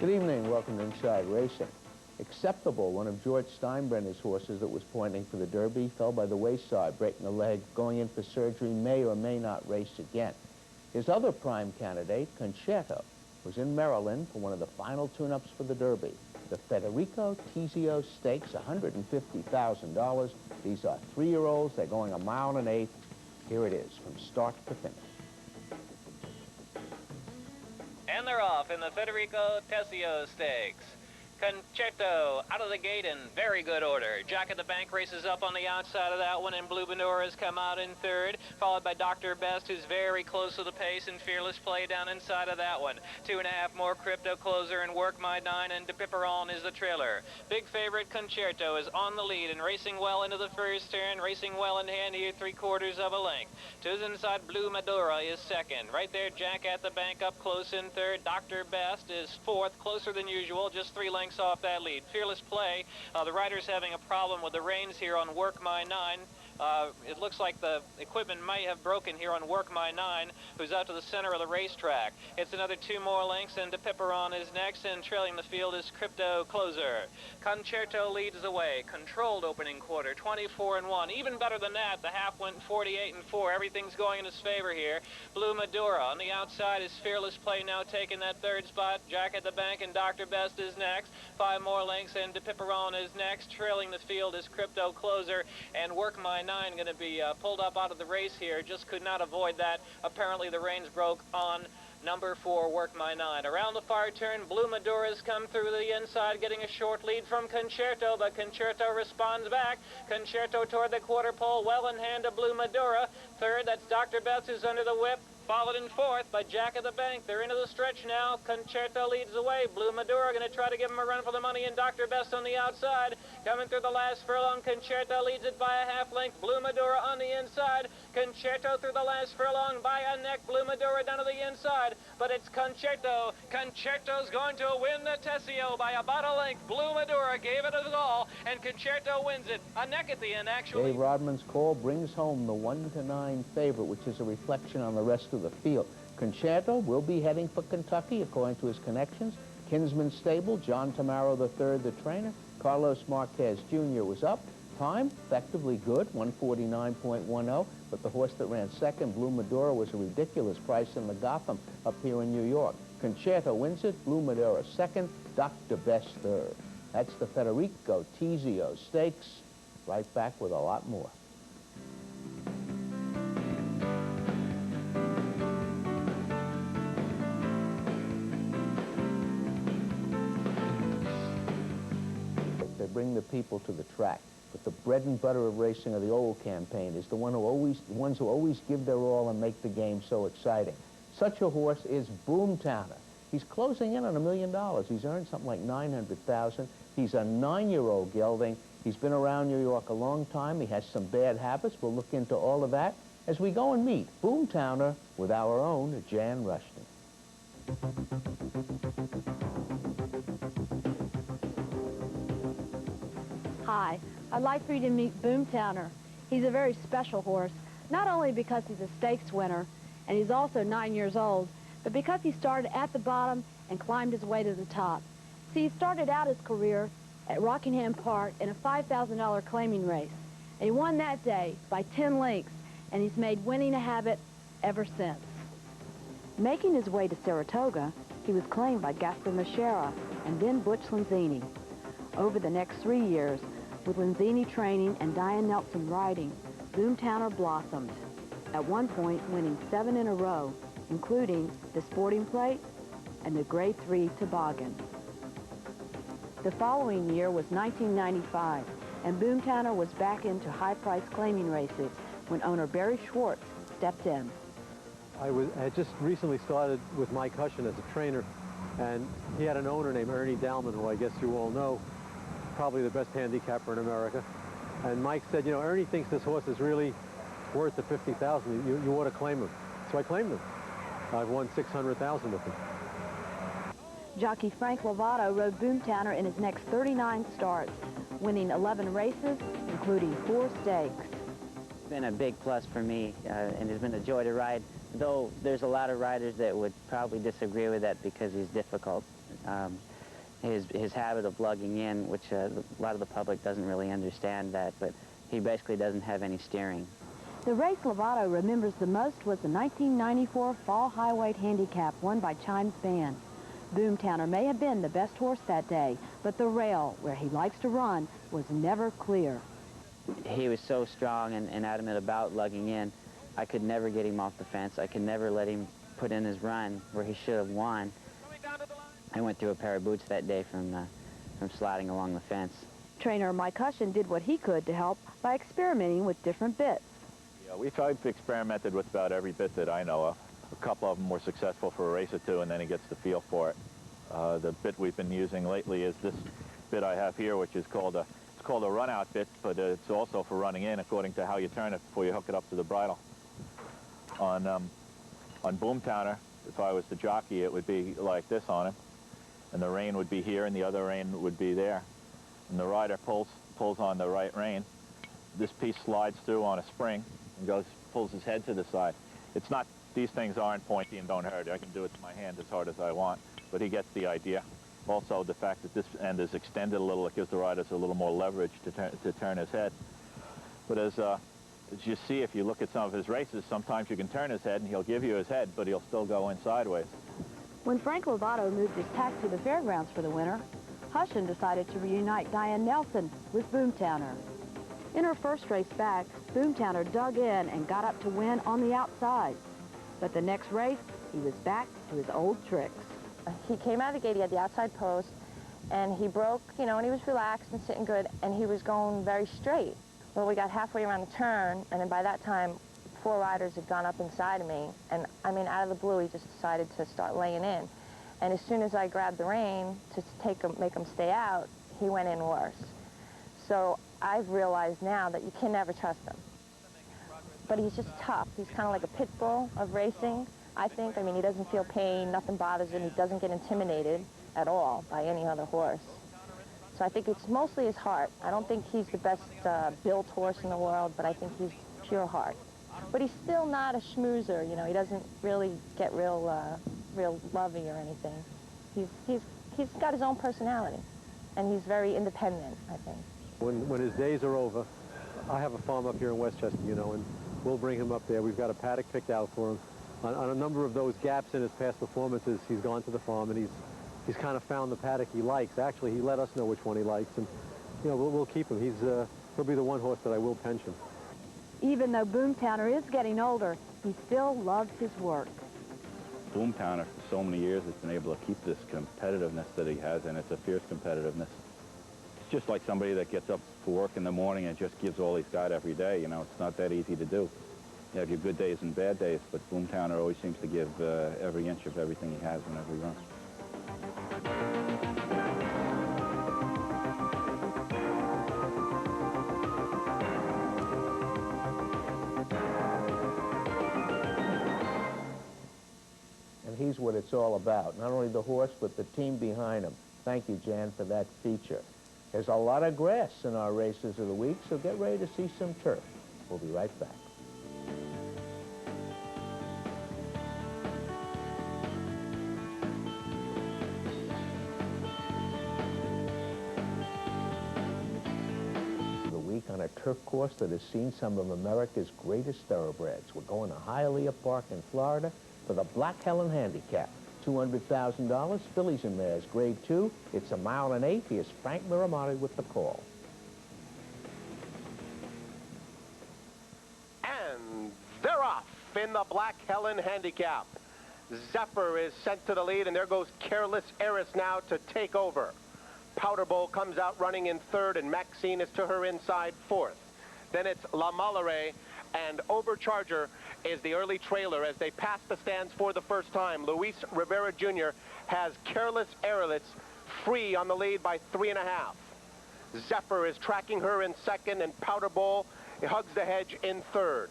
Good evening, welcome to Inside Racing. Acceptable, one of George Steinbrenner's horses that was pointing for the Derby, fell by the wayside, breaking a leg, going in for surgery, may or may not race again. His other prime candidate, Concerto, was in Maryland for one of the final tune-ups for the Derby. The Federico Tizio Stakes, $150,000. These are 3-year-olds. They're going 1 1/8 miles. Here it is, from start to finish. And they're off in the Federico Tizio Stakes. Concerto out of the gate in very good order. Jack at the Bank races up on the outside of that one, and Blue Madura has come out in third, followed by Dr. Best, who's very close to the pace, and Fearless Play down inside of that one. 2.5 more Crypto Closer, and Work My Nine, and De Piperon is the trailer. Big favorite Concerto is on the lead and racing well into the first turn, racing well in hand here, 3/4 of a length. To his inside, Blue Madura is second. Right there, Jack at the Bank up close in third. Dr. Best is fourth, closer than usual, just 3 lengths off that lead. Fearless Play, the rider's having a problem with the reins here on Work My Nine. It looks like the equipment may have broken here on Work My Nine, who's out to the center of the racetrack. It's another 2 more lengths, and De Piperon is next, and trailing the field is Crypto Closer. Concerto leads the way. Controlled opening quarter, 24-1. Even better than that, the half went 48-4. Everything's going in his favor here. Blue Madura on the outside is Fearless Play, now taking that third spot. Jack at the Bank and Dr. Best is next. 5 more lengths, and De Piperon is next. Trailing the field is Crypto Closer, and Work My Nine going to be pulled up out of the race here. Just could not avoid that. Apparently the reins broke on number 4, Work My Nine. Around the far turn, Blue Madura's come through the inside, getting a short lead from Concerto, but Concerto responds back. Concerto toward the quarter pole, well in hand of Blue Madura. Third, that's Dr. Best, who's under the whip. Followed in fourth by Jack of the Bank. They're into the stretch now. Concerto leads the way. Blue Madura going to try to give him a run for the money, and Dr. Best on the outside. Coming through the last furlong, Concerto leads it by a half length. Blue Madura on the inside. Concerto through the last furlong by a neck. Blue Madura down to the inside. But it's Concerto. Concerto's going to win the Tizio by about a length. Blue Madura gave it his all, and Concerto wins it. A neck at the end, actually. Dave Rodman's call brings home the 1-9 favorite, which is a reflection on the rest of the field. Concerto will be heading for Kentucky, according to his connections. Kinsman Stable, John Tamaro III, the trainer. Carlos Marquez Jr. was up. Time, effectively good, 149.10. But the horse that ran second, Blue Madura, was a ridiculous price in the Gotham up here in New York. Concerto wins it, Blue Madura second, Dr. Best third. That's the Federico Tizio Stakes. Right back with a lot more. Bring the people to the track. But the bread and butter of racing of the old campaign is the ones who always give their all and make the game so exciting. Such a horse is Boomtowner. He's closing in on $1 million. He's earned something like $900,000. He's a 9-year-old gelding. He's been around New York a long time. He has some bad habits. We'll look into all of that as we go and meet Boomtowner with our own Jan Rushton. Hi, I'd like for you to meet Boomtowner. He's a very special horse, not only because he's a stakes winner and he's also 9 years old, but because he started at the bottom and climbed his way to the top. See, he started out his career at Rockingham Park in a $5,000 claiming race, and he won that day by 10 lengths, and he's made winning a habit ever since. Making his way to Saratoga, he was claimed by Gaspar Machera and then Butch Lenzini. Over the next 3 years, with Lenzini training and Diane Nelson riding, Boomtowner blossomed, at one point winning 7 in a row, including the Sporting Plate and the Grade 3 Toboggan. The following year was 1995, and Boomtowner was back into high-price claiming races when owner Barry Schwartz stepped in. I had just recently started with Mike Hushin as a trainer, and he had an owner named Ernie Dalman, who I guess you all know, probably the best handicapper in America. And Mike said, you know, Ernie thinks this horse is really worth the $50,000. You ought to claim him. So I claimed him. I've won $600,000 with him. Jockey Frank Lovato rode Boomtowner in his next 39 starts, winning 11 races, including 4 stakes. It's been a big plus for me, and it's been a joy to ride, though there's a lot of riders that would probably disagree with that because he's difficult. his habit of lugging in, which a lot of the public doesn't really understand that, but he basically doesn't have any steering. The race Lovato remembers the most was the 1994 Fall Highweight Handicap won by Chimes Band. Boomtowner may have been the best horse that day, but the rail, where he likes to run, was never clear. He was so strong and adamant about lugging in, I could never get him off the fence. I could never let him put in his run where he should have won. I went through a pair of boots that day from sliding along the fence. Trainer Mike Hushen did what he could to help by experimenting with different bits. Yeah, I've experimented with about every bit that I know of. A couple of them were successful for a race or two, and then he gets the feel for it. The bit we've been using lately is this bit I have here, which is called a run-out bit, but it's also for running in according to how you turn it before you hook it up to the bridle. On Boomtowner, if I was the jockey, it would be like this on him, and the rein would be here, and the other rein would be there. And the rider pulls on the right rein. This piece slides through on a spring and pulls his head to the side. It's not, these things aren't pointy and don't hurt. I can do it with my hand as hard as I want, but he gets the idea. Also, the fact that this end is extended a little, it gives the riders a little more leverage to turn his head. But as you see, if you look at some of his races, sometimes you can turn his head and he'll give you his head, but he'll still go in sideways. When Frank Lovato moved his tack to the fairgrounds for the winter, Hushen decided to reunite Diane Nelson with Boomtowner. In her first race back, Boomtowner dug in and got up to win on the outside. But the next race, he was back to his old tricks. He came out of the gate, he had the outside post, and he broke, you know, and he was relaxed and sitting good, and he was going very straight. Well, we got halfway around the turn, and then by that time, 4 riders had gone up inside of me, and I mean, out of the blue, he just decided to start laying in. And as soon as I grabbed the rein to make him stay out, he went in worse. So I've realized now that you can never trust him. But he's just tough. He's kind of like a pit bull of racing, I think. I mean, he doesn't feel pain, nothing bothers him. He doesn't get intimidated at all by any other horse. So I think it's mostly his heart. I don't think he's the best built horse in the world, but I think he's pure heart. But he's still not a schmoozer, you know. He doesn't really get real lovey or anything. He's got his own personality, and he's very independent, I think. When his days are over, I have a farm up here in Westchester, you know, and we'll bring him up there. We've got a paddock picked out for him. On a number of those gaps in his past performances, he's gone to the farm, and he's kind of found the paddock he likes. Actually, he let us know which one he likes, and, you know, we'll keep him. He'll be the one horse that I will pension. Even though Boomtowner is getting older, he still loves his work. Boomtowner, for so many years, has been able to keep this competitiveness that he has, and it's a fierce competitiveness. It's just like somebody that gets up for work in the morning and just gives all he's got every day. You know, it's not that easy to do. You have your good days and bad days, but Boomtowner always seems to give every inch of everything he has whenever he runs. And he's what it's all about. Not only the horse, but the team behind him. Thank you, Jan, for that feature. There's a lot of grass in our races of the week, so get ready to see some turf. We'll be right back. On a turf course that has seen some of America's greatest thoroughbreds. We're going to Hialeah Park in Florida for the Black Helen Handicap. $200,000, fillies and mares, grade 2. It's a 1.8 miles. Here's Frank Miramati with the call. And they're off in the Black Helen Handicap. Zephyr is sent to the lead, and there goes Careless Heiress now to take over. Powder Bowl comes out running in 3rd, and Maxine is to her inside 4th. Then it's La Mallory, and Overcharger is the early trailer as they pass the stands for the first time. Luis Rivera Jr. has Careless Heiress free on the lead by 3.5. Zephyr is tracking her in 2nd, and Powder Bowl hugs the hedge in 3rd.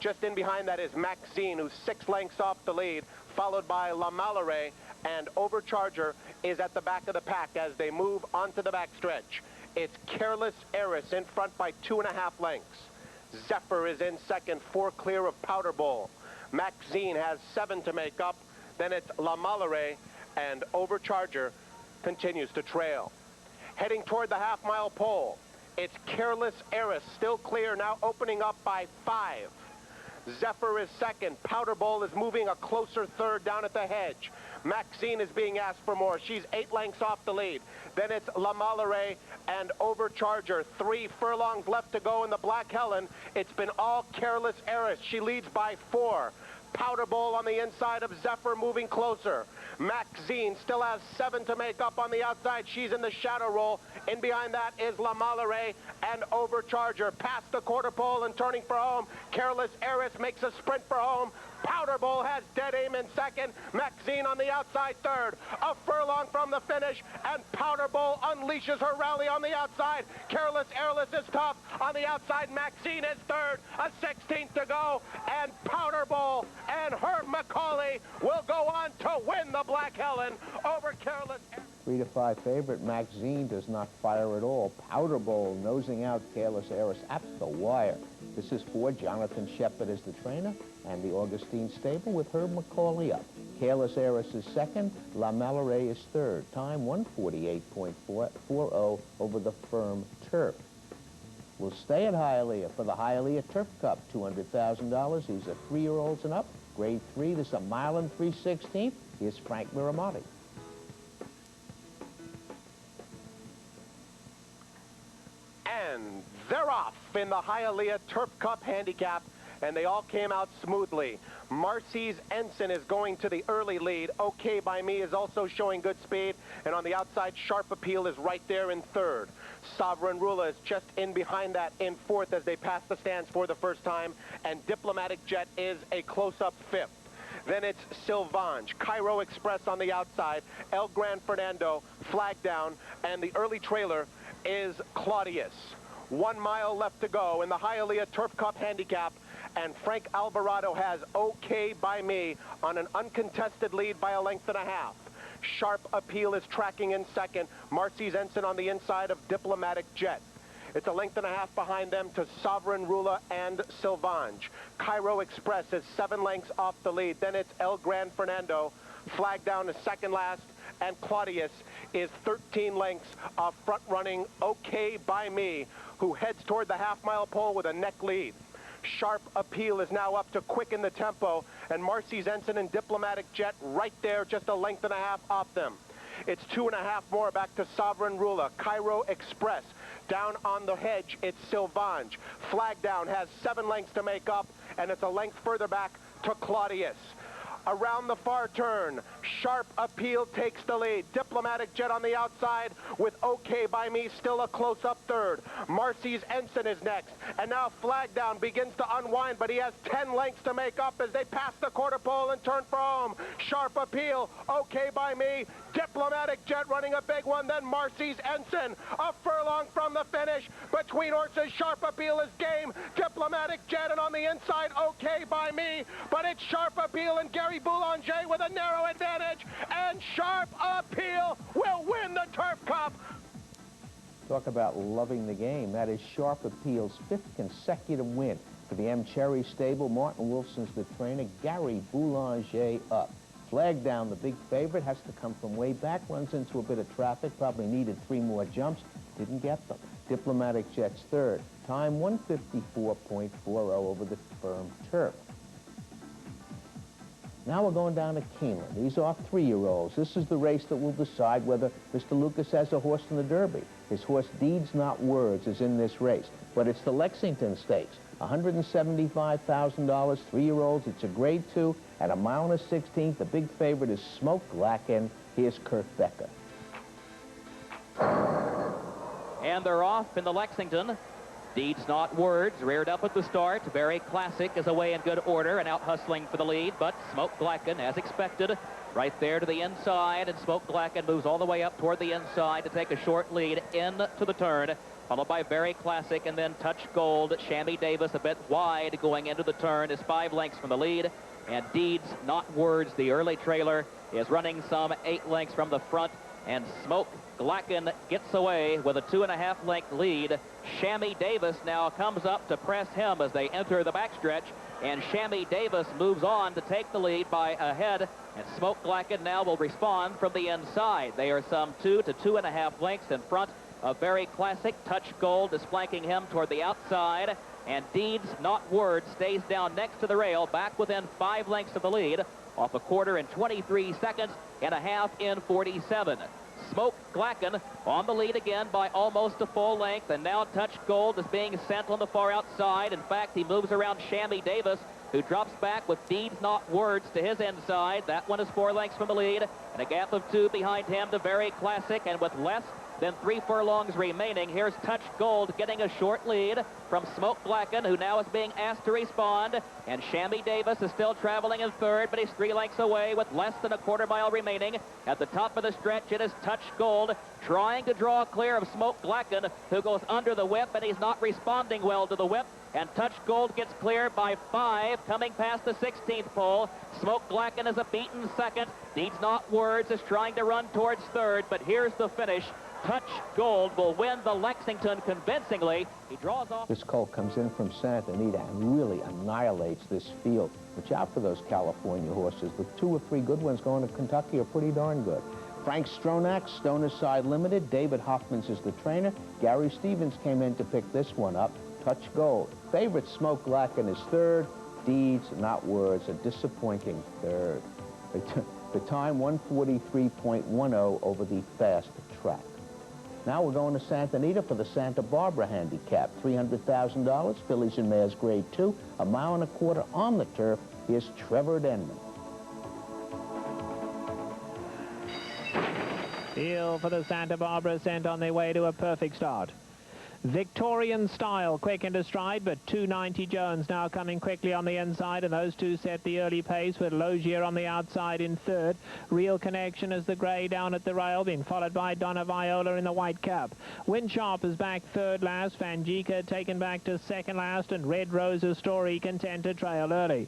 Just in behind that is Maxine, who's 6 lengths off the lead, followed by La Mallory, and Overcharger is at the back of the pack as they move onto the backstretch. It's Careless Heiress in front by 2.5 lengths. Zephyr is in 2nd, 4 clear of Powder Bowl. Maxine has 7 to make up. Then it's La Mallory and Overcharger continues to trail. Heading toward the half-mile pole, it's Careless Heiress, still clear, now opening up by 5. Zephyr is second. Powder Bowl is moving a closer third down at the hedge. Maxine is being asked for more. She's 8 lengths off the lead. Then it's La Mallory and Overcharger. 3 furlongs left to go in the Black Helen. It's been all Careless Heiress. She leads by 4. Powder Bowl on the inside of Zephyr, moving closer. Maxine still has 7 to make up on the outside. She's in the shadow roll. In behind that is La Mallory and Overcharger. Past the quarter pole and turning for home. Careless Heiress makes a sprint for home. Powder Bowl has dead aim in second. Maxine on the outside third. A furlong from the finish, and Powder Bowl unleashes her rally on the outside. Careless Heiress is tough. On the outside, Maxine is third. A 16th to go, and Powder Bowl and Herb McCauley will go on to win the Black Helen over Careless Heiress. 3 to 5 favorite, Maxine does not fire at all. Powder Bowl nosing out Careless Heiress at the wire. This is for Jonathan Shepard as the trainer, and the Augustine stable with Herb McCauley up. Careless Heiress is second, La Mallory is third. Time 1:48.40 over the firm turf. We'll stay at Hialeah for the Hialeah Turf Cup, $200,000. These are 3-year-olds and up, grade 3. This is a mile and 3/16. Here's Frank Miramotti. And they're off in the Hialeah Turf Cup Handicap, and they all came out smoothly. Marcy's Ensign is going to the early lead. Okay by Me is also showing good speed, and on the outside, Sharp Appeal is right there in third. Sovereign Ruler is just in behind that in fourth as they pass the stands for the first time, and Diplomatic Jet is a close-up fifth. Then it's Sylvange, Cairo Express on the outside, El Gran Fernando, Flag Down, and the early trailer is Claudius. 1 mile left to go in the Hialeah Turf Cup Handicap, and Frank Alvarado has Okay by Me on an uncontested lead by a length and a half. Sharp Appeal is tracking in second. Marcy's Ensign on the inside of Diplomatic Jet. It's a length and a half behind them to Sovereign Ruler and Sylvange. Cairo Express is 7 lengths off the lead. Then it's El Gran Fernando. Flag Down is second last, and Claudius is 13 lengths of front-running Okay by Me, who heads toward the half-mile pole with a neck lead. Sharp Appeal is now up to quicken the tempo, and Marcy's Ensign and Diplomatic Jet right there, just a length and a half off them. It's 2.5 more back to Sovereign Ruler. Cairo Express. Down on the hedge, it's Sylvange. Flag Down has 7 lengths to make up, and it's a length further back to Claudius. Around the far turn, Sharp Appeal takes the lead. Diplomatic Jet on the outside with Okay by Me still a close-up third. Marcy's Ensign is next. And now Flag Down begins to unwind, but he has 10 lengths to make up as they pass the quarter pole and turn for home. Sharp Appeal, Okay by Me, Diplomatic Jet running a big one, then Marcy's Ensign. A furlong from the finish. Between horses, Sharp Appeal is game. Diplomatic Jet, and on the inside, Okay by Me. But it's Sharp Appeal and Gary Boulanger with a narrow advantage, and Sharp Appeal will win the Turf Cup. Talk about loving the game. That is Sharp Appeal's 5th consecutive win for the M. Cherry stable. Martin Wilson's the trainer. Gary Boulanger up. Flag Down, the big favorite, has to come from way back, runs into a bit of traffic, probably needed 3 more jumps, didn't get them. Diplomatic Jet's third. Time 1:54.40 over the firm turf. Now we're going down to Keeneland. These are 3-year-olds. This is the race that will decide whether Mr. Lucas has a horse in the Derby. His horse, Deeds Not Words, is in this race. But it's the Lexington Stakes. $175,000, 3-year-olds. It's a grade 2 at a mile and a 16th. The big favorite is Smoke Glacken. Here's Kurt Becker. And they're off in the Lexington. Deeds Not Words, reared up at the start. Very Classic is away in good order and out hustling for the lead, but Smoke Glacken, as expected, right there to the inside, and Smoke Glacken moves all the way up toward the inside to take a short lead into the turn, followed by Very Classic, and then Touch Gold. Shammy Davis a bit wide going into the turn is 5 lengths from the lead, and Deeds Not Words, the early trailer, is running some 8 lengths from the front. and Smoke Glacken gets away with a 2.5 length lead. Shammy Davis now comes up to press him as they enter the backstretch, and Shammy Davis moves on to take the lead by a head, and Smoke Glacken now will respond from the inside. They are some 2 to 2.5 lengths in front of Very Classic. Touch Gold is flanking him toward the outside, and Deeds Not Words stays down next to the rail, back within 5 lengths of the lead, off a quarter in 23 seconds and a half in 47. Smoke Glacken on the lead again by almost a full length, and now Touch Gold is being sent on the far outside. In fact, he moves around Shammy Davis, who drops back with Deeds Not Words to his inside. That one is 4 lengths from the lead, and a gap of 2 behind him to Very Classic, and with less than 3 furlongs remaining, here's Touch Gold getting a short lead from Smoke Glacken, who now is being asked to respond, and Shammy Davis is still traveling in third, but he's 3 lengths away with less than a quarter mile remaining. At the top of the stretch, it is Touch Gold trying to draw clear of Smoke Glacken, who goes under the whip, and he's not responding well to the whip, and Touch Gold gets clear by 5, coming past the 16th pole. Smoke Glacken is a beaten second. Deeds Not Words is trying to run towards third, but here's the finish. Touch Gold will win the Lexington convincingly. He draws off. This colt comes in from Santa Anita and really annihilates this field. Watch out for those California horses. The 2 or 3 good ones going to Kentucky are pretty darn good. Frank Stronach, Stoner's Side Limited. David Hoffman's is the trainer. Gary Stevens came in to pick this one up. Touch Gold. Favorite Smoke Glacken is third. Deeds Not Words, a disappointing third. The time 1:43.10 over the fast track. Now we're going to Santa Anita for the Santa Barbara Handicap. $300,000, fillies and mares grade 2, 1.25 miles on the turf. Here's Trevor Denman. Heel for the Santa Barbara, sent on their way to a perfect start. Victorian Style, quick into stride, but 290 Jones now coming quickly on the inside, and those two set the early pace with Logier on the outside in third. Real Connection is the grey down at the rail, being followed by Donna Viola in the white cap. Windsharp is back third last, Fangika taken back to second last, and Red Rose's Story content to trail early.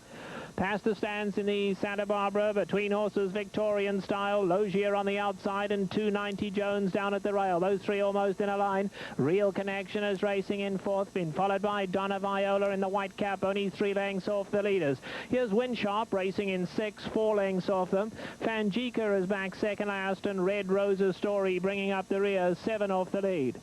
Past the stands in the Santa Barbara, between horses Victorian Style, Logier on the outside, and 290 Jones down at the rail. Those 3 almost in a line. Real Connection is racing in fourth, been followed by Donna Viola in the white cap, only 3 lengths off the leaders. Here's Windsharp racing in 6, 4 lengths off them. Fangika is back second last, and Red Rose's Story bringing up the rear, 7 off the lead.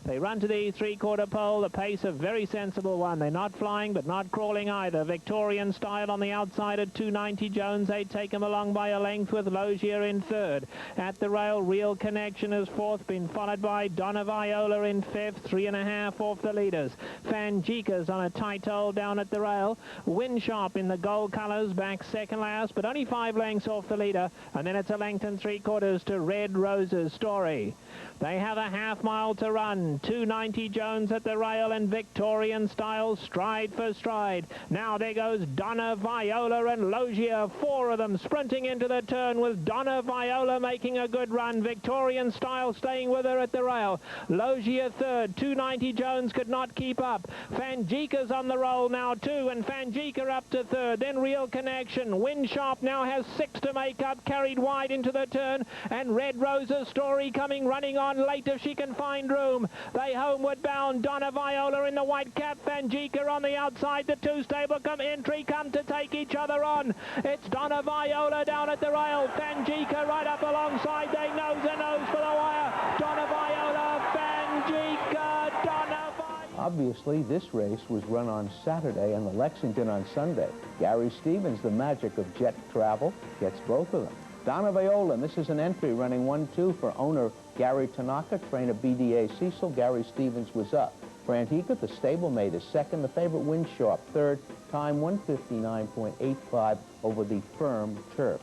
They run to the 3/4 pole, the pace a very sensible one. They're not flying, but not crawling either. Victorian Style on the outside at 290 Jones. They take him along by a length with Logier in third. At the rail, Real Connection is fourth, been followed by Donna Viola in fifth, 3.5 off the leaders. Fangika's on a tight hold down at the rail. Windsharp in the gold colours, back second last, but only 5 lengths off the leader. And then it's a length and 3/4 to Red Rose's Story. They have a half mile to run. 290 Jones at the rail, and Victorian Style stride for stride. Now there goes Donna Viola and Logier, 4 of them sprinting into the turn, with Donna Viola making a good run. Victorian Style staying with her at the rail. Logier third. 290 Jones could not keep up. Fangika's on the roll now too, and Fangika up to third. Then Real Connection. Windsharp now has 6 to make up, carried wide into the turn, and Red Rose's Story coming running on late if she can find room. They homeward bound. Donna Viola in the white cap, Fangika on the outside. The 2 stable entry come to take each other on. It's Donna Viola down at the rail. Fangika right up alongside. They nose to nose for the wire. Donna Viola, Fangika, Donna Viola. Obviously, this race was run on Saturday and the Lexington on Sunday. Gary Stevens, the magic of jet travel, gets both of them. Donna Viola, and this is an entry running 1-2 for owner Gary Tanaka, trainer BDA Cecil. Gary Stevens was up. Fangika, the stablemate, is second. The favorite Windsharp, third. Time 1:59.85 over the firm turf.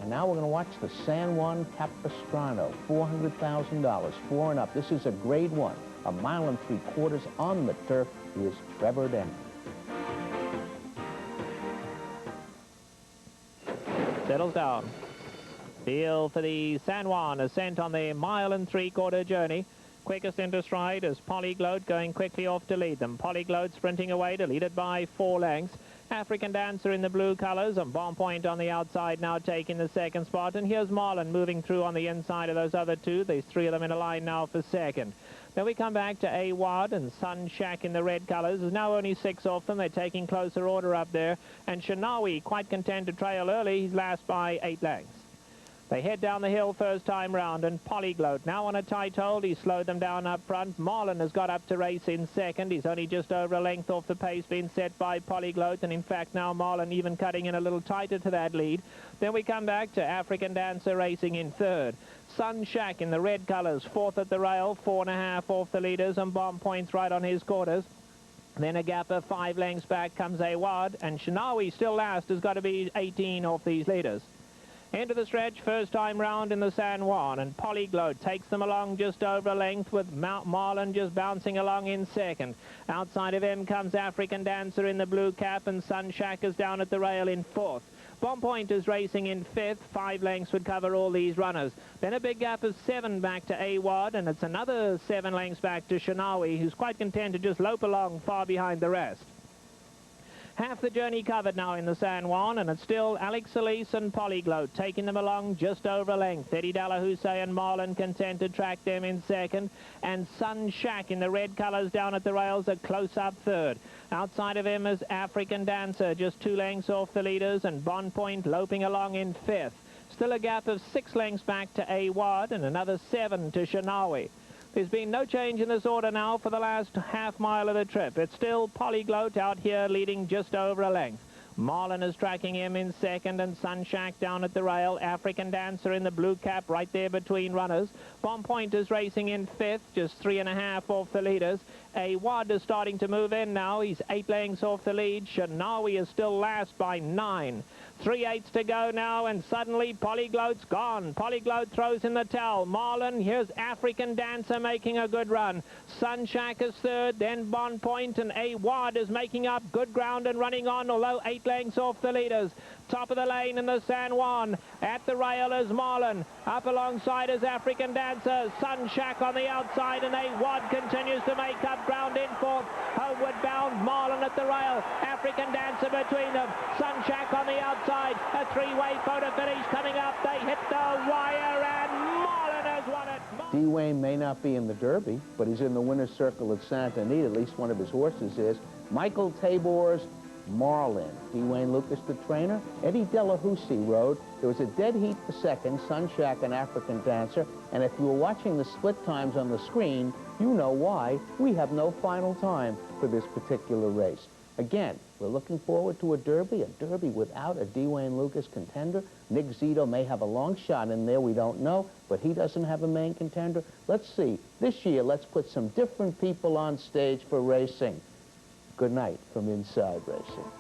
And now we're going to watch the San Juan Capistrano, $400,000, 4 and up. This is a grade 1, 1.75 miles on the turf. Here's Trevor Denman. Settles down. Heel for the San Juan, ascent on the 1.75 mile journey. Quickest into stride is Polygloat, going quickly off to lead them. Polygloat sprinting away to lead it by 4 lengths. African Dancer in the blue colors, and Bomb Point on the outside now taking the second spot. And here's Marlin moving through on the inside of those other two. There's three of them in a line now for second. Then we come back to Awad and Sun Shack in the red colors. There's now only 6 off them. They're taking closer order up there. And Shinawi, quite content to trail early. He's last by 8 lengths. They head down the hill first time round, and Polyglot now on a tight hold. He slowed them down up front. Marlin has got up to race in second. He's only just over a length off the pace being set by Polyglot, and in fact now Marlin even cutting in a little tighter to that lead. Then we come back to African Dancer racing in third. Sun Shack in the red colors, fourth at the rail, 4.5 off the leaders, and Bomb Point's right on his quarters. Then a gap of 5 lengths back comes Awad, and Shinawi still last, has got to be 18 off these leaders. Into the stretch, first time round in the San Juan, and Polyglot takes them along just over a length, with Marlin just bouncing along in second. Outside of him comes African Dancer in the blue cap, and Sun Shack is down at the rail in fourth. Bomb Point is racing in fifth. 5 lengths would cover all these runners. Then a big gap of 7 back to Awad, and it's another 7 lengths back to Shinawi, who's quite content to just lope along far behind the rest. Half the journey covered now in the San Juan, and it's still Alex Solis and Polyglot taking them along just over a length. Eddie Dallahousse and Marlin content to track them in second, and Sun Shack in the red colors down at the rails a close-up third. Outside of him is African Dancer, just 2 lengths off the leaders, and Bomb Point loping along in fifth. Still a gap of 6 lengths back to Awad, and another 7 to Shinawi. There's been no change in this order now for the last half mile of the trip. It's still Polyglot out here leading just over a length. Marlin is tracking him in second, and Sun Shack down at the rail. African Dancer in the blue cap right there between runners. Bomb Point is racing in fifth, just 3.5 off the leaders. Awad is starting to move in now. He's 8 lengths off the lead. Shinawi is still last by 9. 3/8 to go now, and suddenly Polyglot's gone. Polyglot throws in the towel. Marlin, here's African Dancer making a good run. Sun Shack is third, then Bomb Point, and Awad is making up good ground and running on, although 8 lengths off the leaders. Top of the lane in the San Juan. At the rail is Marlin. Up alongside is African Dancer. Sun Shack on the outside, and Awad continues to make up ground in fourth. Homeward bound, Marlin at the rail. African Dancer between them. Sun Shack on the outside. A 3-way photo finish coming up. They hit the wire, and Marlin has won it. D. Wayne may not be in the Derby, but he's in the winner's circle at Santa Anita. At least one of his horses is. Michael Tabor's Marlin. D. Wayne Lucas, the trainer. Eddie Dallahousse rode. There was a dead heat for second, Sun Shack and African Dancer. And if you were watching the split times on the screen, you know why. We have no final time for this particular race. Again, we're looking forward to a Derby without a D. Wayne Lucas contender. Nick Zito may have a long shot in there, we don't know, but he doesn't have a main contender. Let's see. This year, let's put some different people on stage for racing. Good night from Inside Racing.